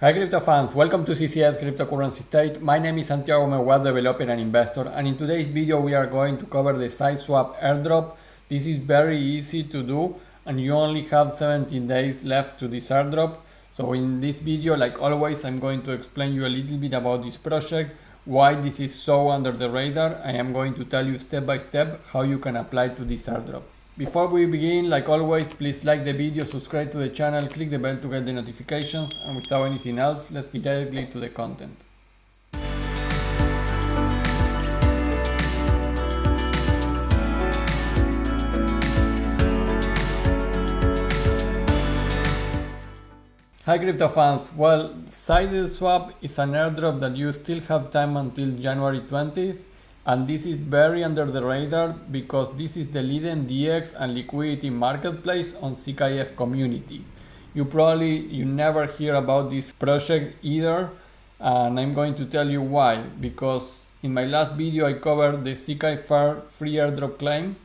Hi crypto fans, welcome to CCS Cryptocurrency State. My name is Santiago, I'm a web developer and investor, and in today's video we are going to cover the SideSwap Airdrop. This is very easy to do and you only have 17 days left to this airdrop. So in this video, like always, I'm going to explain you a little bit about this project, why this is so under the radar. I am going to tell you step by step how you can apply to this airdrop. Before we begin, like always, please like the video, subscribe to the channel, click the bell to get the notifications, and without anything else, let's get directly to the content. Hi crypto fans, well, SideSwap is an airdrop that you still have time until January 20th. And this is very under the radar because this is the leading DX and liquidity marketplace on ZkFair community. You never hear about this project either, and I'm going to tell you why. Because in my last video I covered the ZkFair free airdrop claim.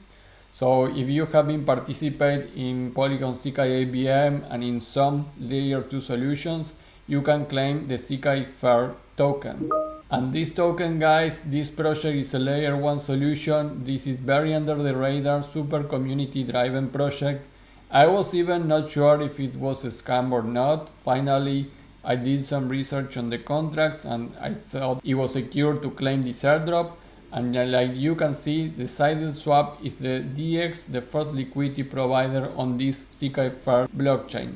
So if you have been participating in Polygon ZkABM and in some layer 2 solutions, you can claim the ZkFair token. And this token, guys, this project is a layer 1 solution. This is very under the radar, super community driven project. I was even not sure if it was a scam or not. Finally, I did some research on the contracts and I thought it was secure to claim this airdrop. And like you can see, the SideSwap is the DX, the first liquidity provider on this ZkFair blockchain.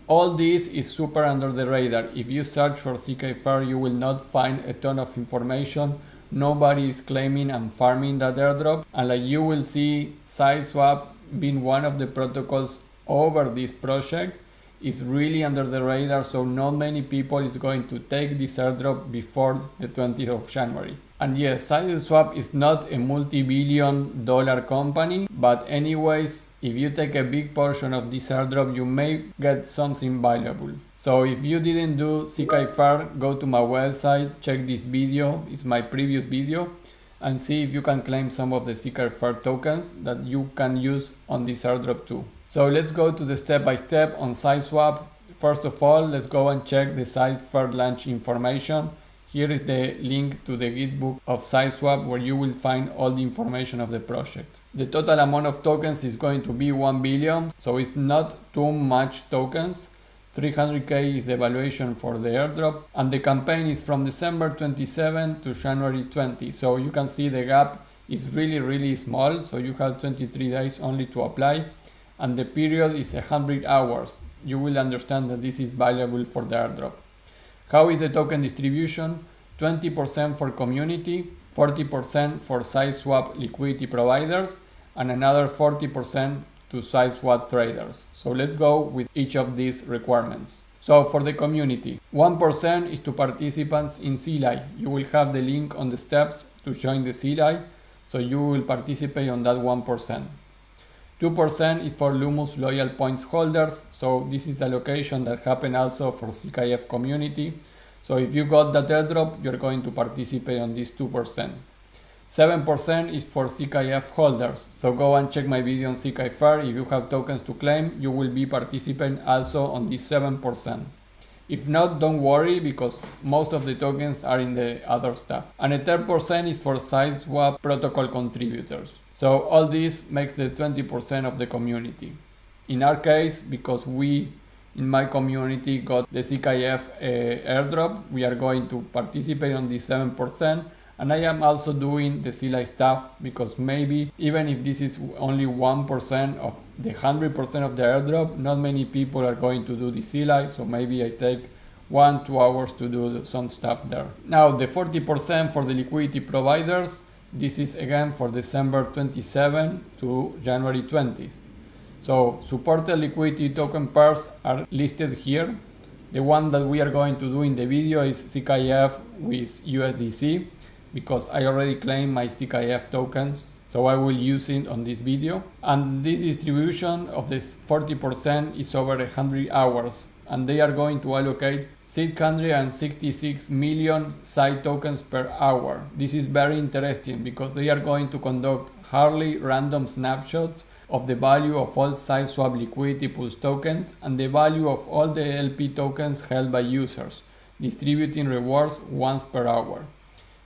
All this is super under the radar. If you search for ZkFair, you will not find a ton of information. Nobody is claiming and farming that airdrop. And like you will see, SideSwap being one of the protocols over this project is really under the radar. So not many people is going to take this airdrop before the 20th of January. And yes, SideSwap is not a multi-billion dollar company, but anyways, if you take a big portion of this airdrop, you may get something valuable. So if you didn't do ZkFair, go to my website, check this video, it's my previous video, and see if you can claim some of the ZkFair tokens that you can use on this airdrop too. So let's go to the step by step on SideSwap. First of all, let's go and check the ZkFair launch information. Here is the link to the Gitbook of SideSwap where you will find all the information of the project. The total amount of tokens is going to be 1 billion, so it's not too much tokens. 300k is the valuation for the airdrop, and the campaign is from December 27 to January 20. So you can see the gap is really small, so you have 23 days only to apply, and the period is 100 hours. You will understand that this is valuable for the airdrop. How is the token distribution? 20% for community, 40% for SideSwap liquidity providers, and another 40% to SideSwap traders. So let's go with each of these requirements. So for the community, 1% is to participants in Zealy. You will have the link on the steps to join the Zealy, so you will participate on that 1%. 2% is for Lumus loyal points holders, so this is a allocation that happened also for ZkFair community. So if you got that airdrop, you're going to participate on this 2%. 7% is for ZkFair holders, so go and check my video on ZkFair. If you have tokens to claim, you will be participating also on this 7%. If not, don't worry, because most of the tokens are in the other stuff. And a 10% is for SideSwap protocol contributors. So all this makes the 20% of the community. In our case, because we in my community got the ZkFair airdrop, we are going to participate on this 7%. And I am also doing the Zealy stuff, because maybe even if this is only 1% of the 100% of the airdrop, not many people are going to do the Zealy, so maybe I take 1-2 hours to do some stuff there. Now the 40% for the liquidity providers, this is again for December 27 to January 20th. So supported liquidity token pairs are listed here. The one that we are going to do in the video is ZkFair with USDC, because I already claimed my ZkFair tokens, so I will use it on this video. And this distribution of this 40% is over 100 hours, and they are going to allocate 666 million side tokens per hour. This is very interesting because they are going to conduct hardly random snapshots of the value of all SideSwap liquidity pools tokens and the value of all the LP tokens held by users, distributing rewards once per hour.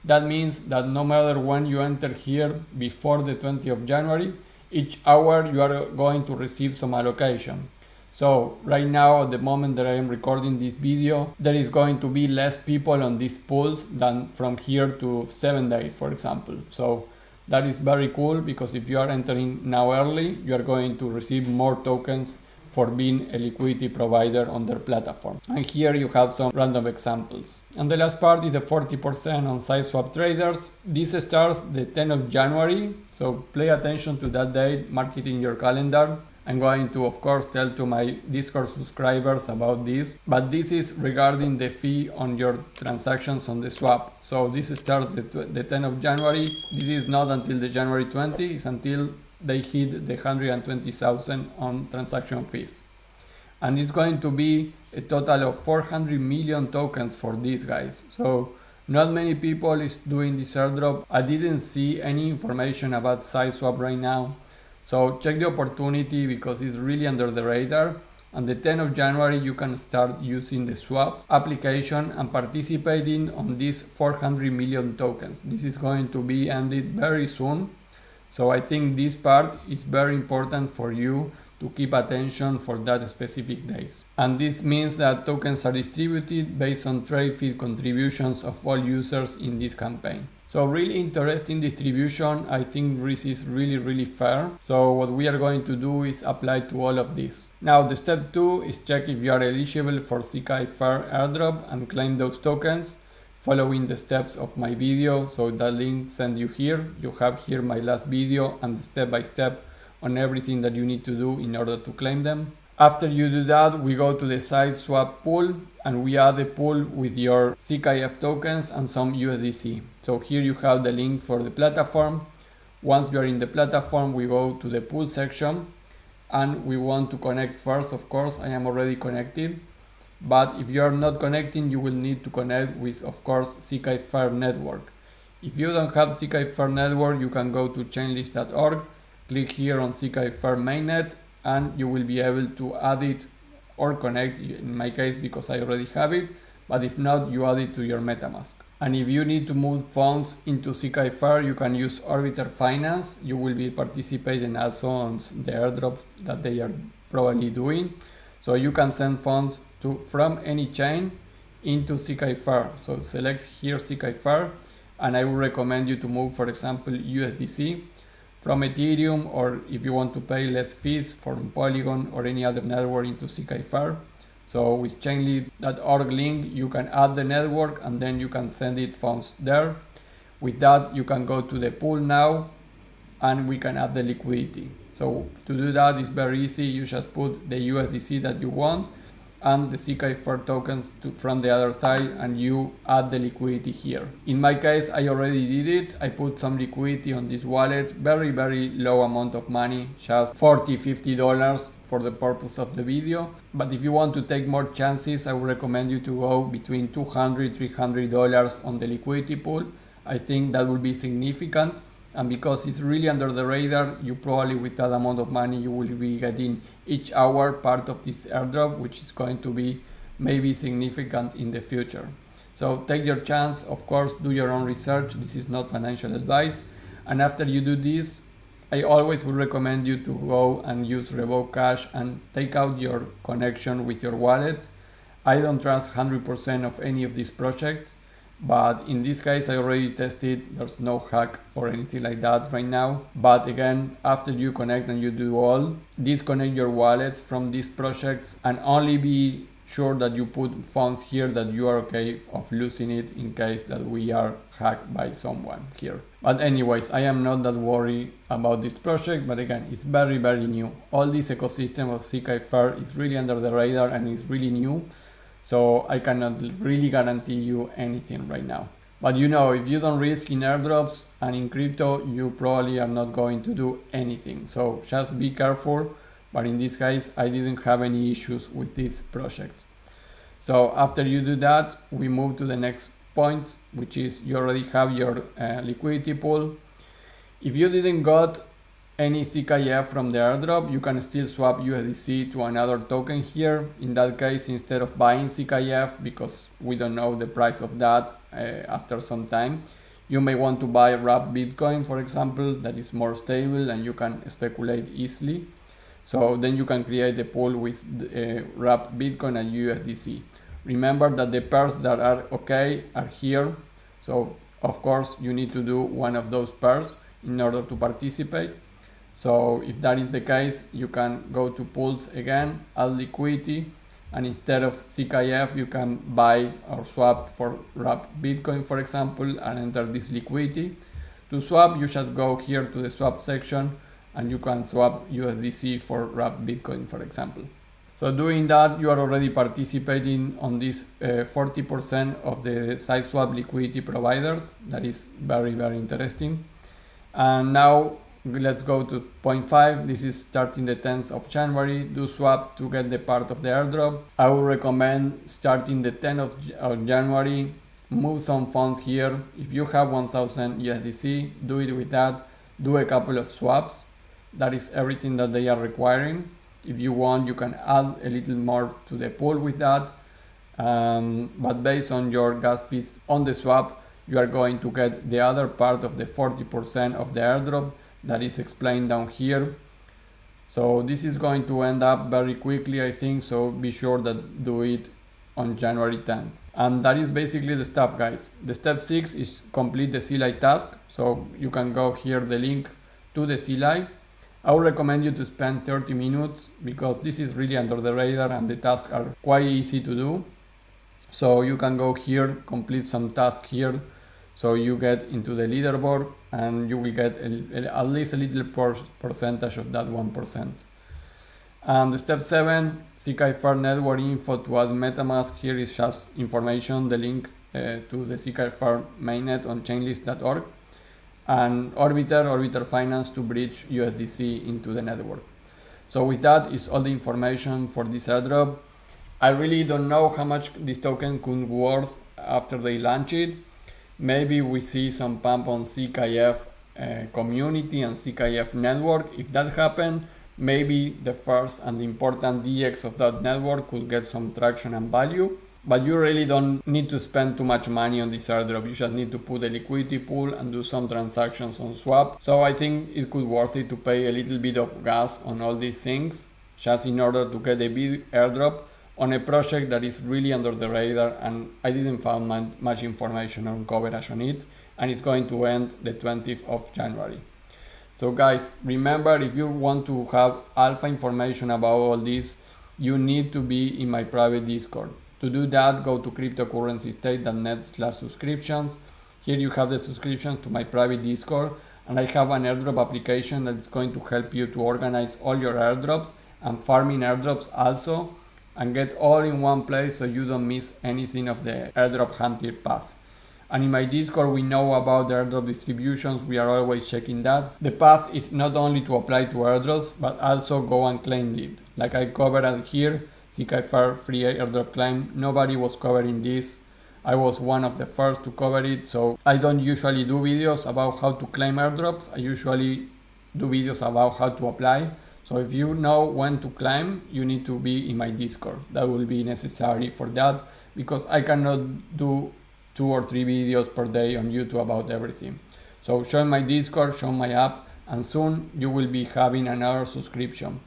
That means that no matter when you enter here before the 20th of January, each hour you are going to receive some allocation. So right now, at the moment that I am recording this video, there is going to be less people on these pools than from here to 7 days, for example. So that is very cool, because if you are entering now early, you are going to receive more tokens for being a liquidity provider on their platform. And here you have some random examples. And the last part is the 40% on SideSwap traders. This starts the 10th of January, so pay attention to that date, mark it in your calendar. I'm going to, of course, tell to my Discord subscribers about this, but this is regarding the fee on your transactions on the swap. So this starts the 10th of January. This is not until the January 20, it's until they hit the 120,000 on transaction fees. And it's going to be a total of 400 million tokens for these guys. So not many people is doing this airdrop. I didn't see any information about SideSwap right now. So check the opportunity, because it's really under the radar. On the 10th of January, you can start using the swap application and participating on these 400 million tokens. This is going to be ended very soon. So I think this part is very important for you to keep attention for that specific days. And this means that tokens are distributed based on trade fee contributions of all users in this campaign. So really interesting distribution. I think this is really fair. So what we are going to do is apply to all of this. Now the step 2 is check if you are eligible for ZkFair Airdrop and claim those tokens, following the steps of my video. So that link send you here. You have here my last video and the step by step on everything that you need to do in order to claim them. After you do that, we go to the SideSwap pool and we add the pool with your ZkF tokens and some USDC. So here you have the link for the platform. Once you are in the platform, we go to the pool section and we want to connect first. Of course, I am already connected, but if you are not connecting, you will need to connect with, of course, ZkFair Network. If you don't have ZkFair Network, you can go to chainlist.org, click here on ZkFair mainnet, and you will be able to add it or connect, in my case, because I already have it, but if not, you add it to your MetaMask. And if you need to move funds into ZkFair, you can use Orbiter Finance. You will be participating also on the airdrop that they are probably doing. So you can send funds from any chain into ZkFair. So select here ZkFair, and I would recommend you to move, for example, USDC from Ethereum, or if you want to pay less fees from Polygon or any other network into ZkFair. So with chainlist.org link, you can add the network and then you can send it funds there. With that, you can go to the pool now and we can add the liquidity. So to do that is very easy. You just put the USDC that you want and the ZkFair tokens from the other side, and you add the liquidity here. In my case, I already did it. I put some liquidity on this wallet, very low amount of money, just $40-50 for the purpose of the video. But if you want to take more chances, I would recommend you to go between $200-300 on the liquidity pool. I think that will be significant. And because it's really under the radar, you probably with that amount of money, you will be getting each hour part of this airdrop, which is going to be maybe significant in the future. So take your chance, of course, do your own research. This is not financial advice. And after you do this, I always would recommend you to go and use Revoke Cash and take out your connection with your wallet. I don't trust 100% of any of these projects. But in this case, I already tested, there's no hack or anything like that right now. But again, after you connect and you do all, disconnect your wallet from these projects and only be sure that you put funds here that you are okay of losing it in case that we are hacked by someone here. But anyways, I am not that worried about this project, but again, it's very new. All this ecosystem of ZkFair is really under the radar and is really new. So I cannot really guarantee you anything right now. But you know, if you don't risk in airdrops and in crypto, you probably are not going to do anything. So just be careful. But in this case, I didn't have any issues with this project. So after you do that, we move to the next point, which is you already have your liquidity pool. If you didn't got any ZkFair from the airdrop, you can still swap USDC to another token here. In that case, instead of buying ZkFair, because we don't know the price of that after some time, you may want to buy wrapped Bitcoin, for example, that is more stable and you can speculate easily. So then you can create a pool with wrapped Bitcoin and USDC. Remember that the pairs that are okay are here. So of course you need to do one of those pairs in order to participate. So if that is the case, you can go to pools again, add liquidity, and instead of ZkFair, you can buy or swap for wrapped Bitcoin, for example, and enter this liquidity. To swap, you just go here to the swap section and you can swap USDC for wrapped Bitcoin, for example. So doing that, you are already participating on this 40% of the SideSwap liquidity providers. That is very, very interesting. And now let's go to point 5. This is starting the 10th of January. Do swaps to get the part of the airdrop. I would recommend starting the 10th of January. Move some funds here. If you have 1000 USDC, do it with that. Do a couple of swaps. That is everything that they are requiring. If you want, you can add a little more to the pool with that. But based on your gas fees on the swap, you are going to get the other part of the 40% of the airdrop that is explained down here. So this is going to end up very quickly, I think. So be sure that do it on January 10th. And that is basically the stuff, guys. The step 6 is complete the Zealy task. So you can go here, the link to the Zealy. I would recommend you to spend 30 minutes because this is really under the radar and the tasks are quite easy to do. So you can go here, complete some tasks here. So you get into the leaderboard and you will get at least a little percentage of that 1%. And the step 7, ZkFair Network info to add MetaMask. Here is just information, the link to the ZkFair mainnet on chainlist.org. And Orbiter Finance to bridge USDC into the network. So with that is all the information for this airdrop. I really don't know how much this token could worth after they launch it. Maybe we see some pump on ZkFair community and ZkFair network. If that happens, maybe the first and important DX of that network could get some traction and value. But you really don't need to spend too much money on this airdrop. You just need to put a liquidity pool and do some transactions on swap. So I think it could worth it to pay a little bit of gas on all these things just in order to get a big airdrop on a project that is really under the radar, and I didn't find much information or coverage on it, and it's going to end the 20th of January. So guys, remember, if you want to have alpha information about all this, you need to be in my private Discord. To do that, go to cryptocurrencystate.net/subscriptions. Here you have the subscriptions to my private Discord, and I have an airdrop application that is going to help you to organize all your airdrops and farming airdrops also, and get all in one place so you don't miss anything of the airdrop hunting path. And in my Discord, we know about the airdrop distributions. We are always checking that. The path is not only to apply to airdrops, but also go and claim it. Like I covered here, ZkFair free airdrop claim. Nobody was covering this. I was one of the first to cover it. So I don't usually do videos about how to claim airdrops. I usually do videos about how to apply. So if you know when to claim, you need to be in my Discord. That will be necessary for that, because I cannot do 2 or 3 videos per day on YouTube about everything. So join my Discord, join my app, and soon you will be having another subscription.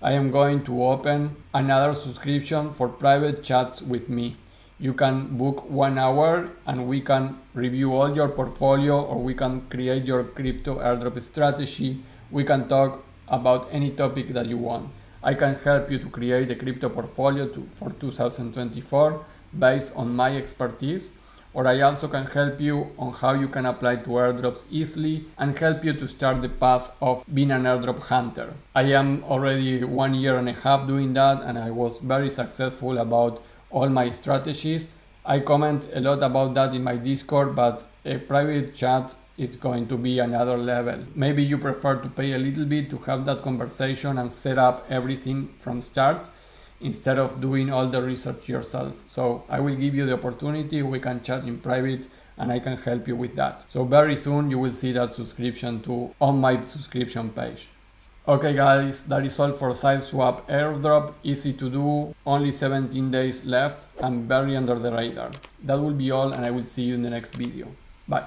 I am going to open another subscription for private chats with me. You can book 1 hour and we can review all your portfolio, or we can create your crypto airdrop strategy. We can talk about any topic that you want. I can help you to create a crypto portfolio for 2024 based on my expertise, or I also can help you on how you can apply to airdrops easily and help you to start the path of being an airdrop hunter. I am already 1.5 years doing that, and I was very successful about all my strategies. I comment a lot about that in my Discord, but a private chat is going to be another level. Maybe you prefer to pay a little bit to have that conversation and set up everything from start instead of doing all the research yourself. So I will give you the opportunity, we can chat in private and I can help you with that. So very soon you will see that subscription too on my subscription page. Okay guys, that is all for SideSwap Airdrop. Easy to do, only 17 days left and very under the radar. That will be all, and I will see you in the next video. Bye.